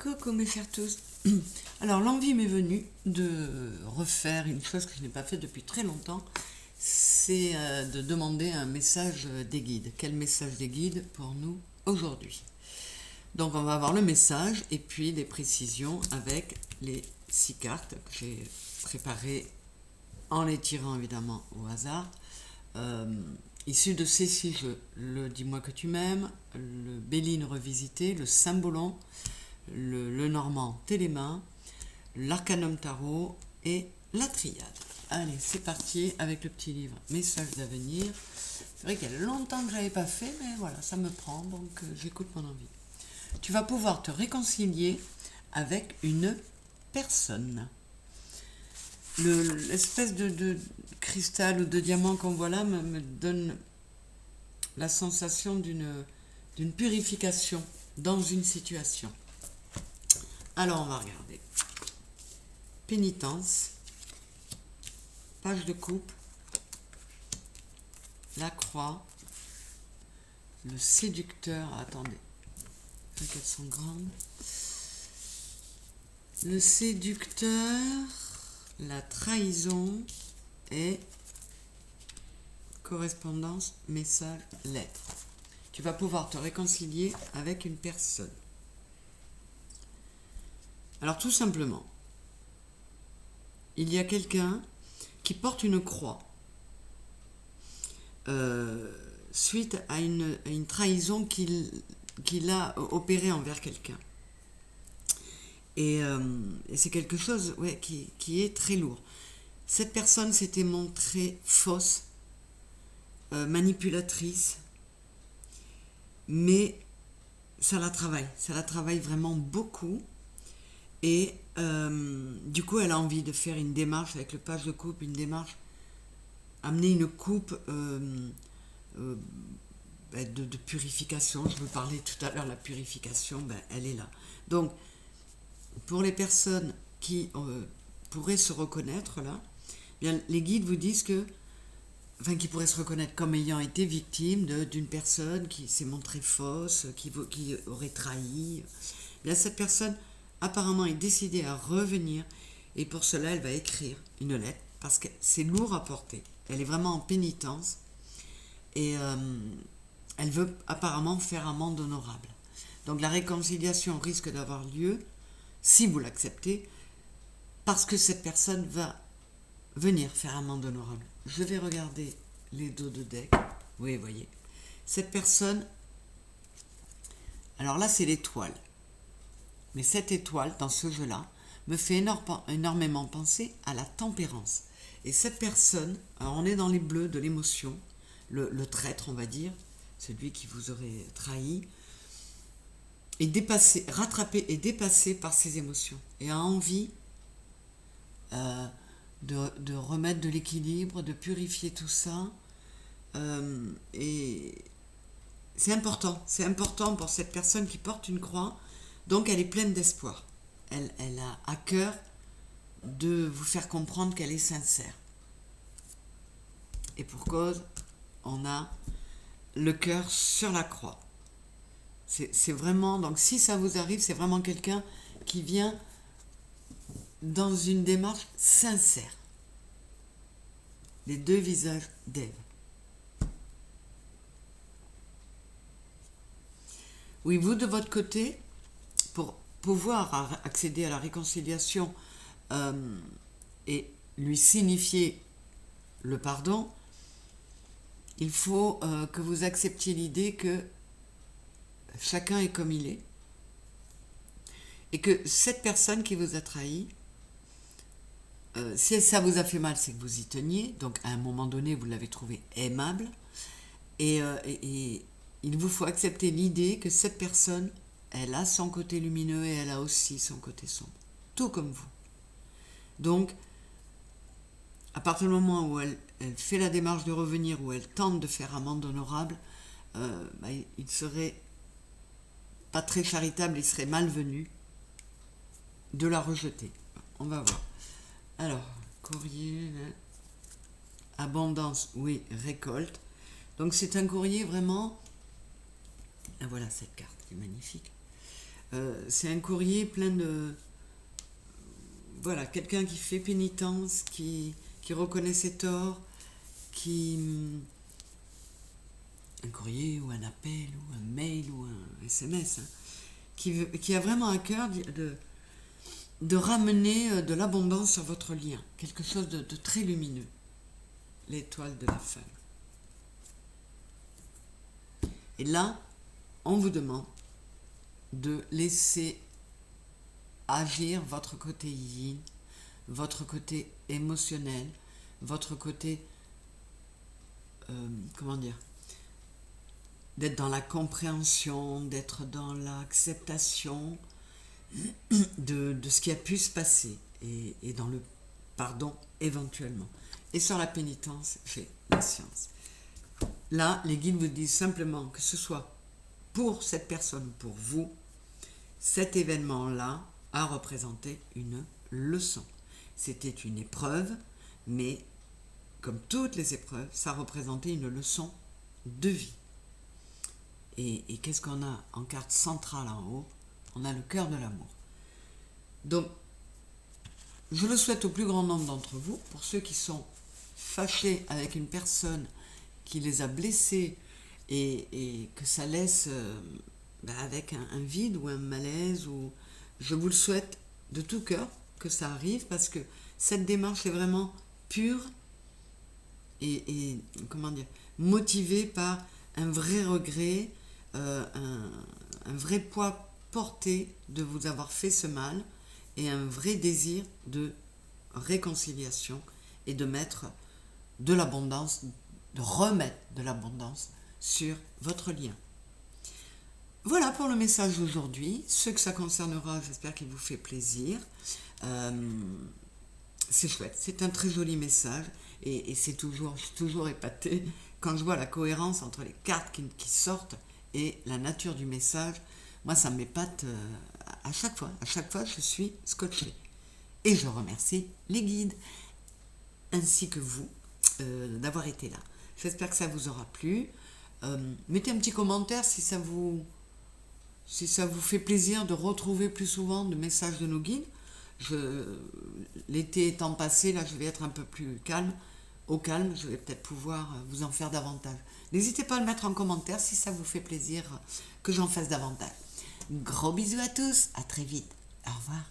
Coucou mes chers tous. Alors l'envie m'est venue de refaire une chose que je n'ai pas fait depuis très longtemps, c'est de demander un message des guides. Quel message des guides pour nous aujourd'hui? Donc on va avoir le message et puis des précisions avec les 6 cartes que j'ai préparées en les tirant évidemment au hasard, issues de ces 6 jeux. Le Dis-moi que tu m'aimes, le Béline revisité, le Symbolon, le Normand Télémain, l'Arcanum Tarot et la Triade. Allez, c'est parti avec le petit livre Messages d'avenir. C'est vrai qu'il y a longtemps que je n'avais pas fait, mais voilà, ça me prend, donc j'écoute mon envie. Tu vas pouvoir te réconcilier avec une personne. L'espèce de cristal ou de diamant qu'on voit là me donne la sensation d'une purification dans une situation. Alors on va regarder. Pénitence, page de coupe, la croix, le séducteur, attendez, qu'elles sont grandes, le séducteur, la trahison et correspondance, message, lettre. Tu vas pouvoir te réconcilier avec une personne. Alors tout simplement, il y a quelqu'un qui porte une croix suite à une trahison qu'il a opérée envers quelqu'un. Et c'est quelque chose qui est très lourd. Cette personne s'était montrée fausse, manipulatrice, mais ça la travaille vraiment beaucoup. Et du coup, elle a envie de faire une démarche avec le page de coupe, amener une coupe de purification. Je vous parlais tout à l'heure, la purification, elle est là. Donc, pour les personnes qui pourraient se reconnaître là, bien, les guides vous disent qui pourraient se reconnaître comme ayant été victime d'une personne qui s'est montrée fausse, qui aurait trahi. Bien, cette personne apparemment est décidée à revenir et pour cela elle va écrire une lettre parce que c'est lourd à porter. Elle est vraiment en pénitence et elle veut apparemment faire amende honorable. Donc la réconciliation risque d'avoir lieu si vous l'acceptez parce que cette personne va venir faire amende honorable. Je vais regarder les dos de deck. Oui, vous voyez. Cette personne, alors là c'est l'étoile. Mais cette étoile, dans ce jeu-là, me fait énormément penser à la tempérance. Et cette personne, alors on est dans les bleus de l'émotion, le traître, on va dire, celui qui vous aurait trahi, est dépassé, rattrapé et dépassé par ses émotions. Et a envie de remettre de l'équilibre, de purifier tout ça. Et c'est important pour cette personne qui porte une croix. Donc elle est pleine d'espoir. Elle a à cœur de vous faire comprendre qu'elle est sincère. Et pour cause, on a le cœur sur la croix. C'est vraiment, donc si ça vous arrive, c'est vraiment quelqu'un qui vient dans une démarche sincère. Les deux visages d'Ève. Oui, vous de votre côté, pour pouvoir accéder à la réconciliation et lui signifier le pardon, il faut que vous acceptiez l'idée que chacun est comme il est et que cette personne qui vous a trahi, si ça vous a fait mal, c'est que vous y teniez, donc à un moment donné vous l'avez trouvé aimable et il vous faut accepter l'idée que cette personne, elle a son côté lumineux et elle a aussi son côté sombre, tout comme vous. Donc, à partir du moment où elle fait la démarche de revenir, où elle tente de faire amende honorable, il serait pas très charitable, il serait malvenu de la rejeter. On va voir. Alors, courrier, abondance, oui, récolte. Donc c'est un courrier vraiment... Ah, voilà cette carte qui est magnifique. C'est un courrier plein de... Voilà, quelqu'un qui fait pénitence, qui reconnaît ses torts, qui... Un courrier ou un appel ou un mail ou un SMS, hein, qui a vraiment à cœur de ramener de l'abondance sur votre lien, quelque chose de très lumineux, l'étoile de la femme. Et là, on vous demande de laisser agir votre côté yin, votre côté émotionnel, votre côté, comment dire, d'être dans la compréhension, d'être dans l'acceptation de ce qui a pu se passer et dans le pardon éventuellement. Et sur la pénitence, j'ai la science. Là, les guides vous disent simplement que ce soit pour cette personne ou pour vous, cet événement-là a représenté une leçon. C'était une épreuve, mais comme toutes les épreuves, ça représentait une leçon de vie. Et qu'est-ce qu'on a en carte centrale en haut? On a le cœur de l'amour. Donc, je le souhaite au plus grand nombre d'entre vous, pour ceux qui sont fâchés avec une personne qui les a blessés et que ça laisse avec un vide ou un malaise, ou je vous le souhaite de tout cœur que ça arrive, parce que cette démarche est vraiment pure et comment dire, motivée par un vrai regret, un vrai poids porté de vous avoir fait ce mal et un vrai désir de réconciliation et de mettre de l'abondance, de remettre de l'abondance sur votre lien. Voilà pour le message d'aujourd'hui. Ceux que ça concernera, j'espère qu'il vous fait plaisir. C'est chouette, c'est un très joli message et je suis toujours épatée quand je vois la cohérence entre les cartes qui sortent et la nature du message. Moi, ça m'épate à chaque fois. À chaque fois, je suis scotchée. Et je remercie les guides ainsi que vous d'avoir été là. J'espère que ça vous aura plu. Mettez un petit commentaire si ça vous fait plaisir de retrouver plus souvent de messages de nos guides. L'été étant passé, là je vais être un peu plus calme. Au calme, je vais peut-être pouvoir vous en faire davantage. N'hésitez pas à le mettre en commentaire si ça vous fait plaisir que j'en fasse davantage. Gros bisous à tous, à très vite. Au revoir.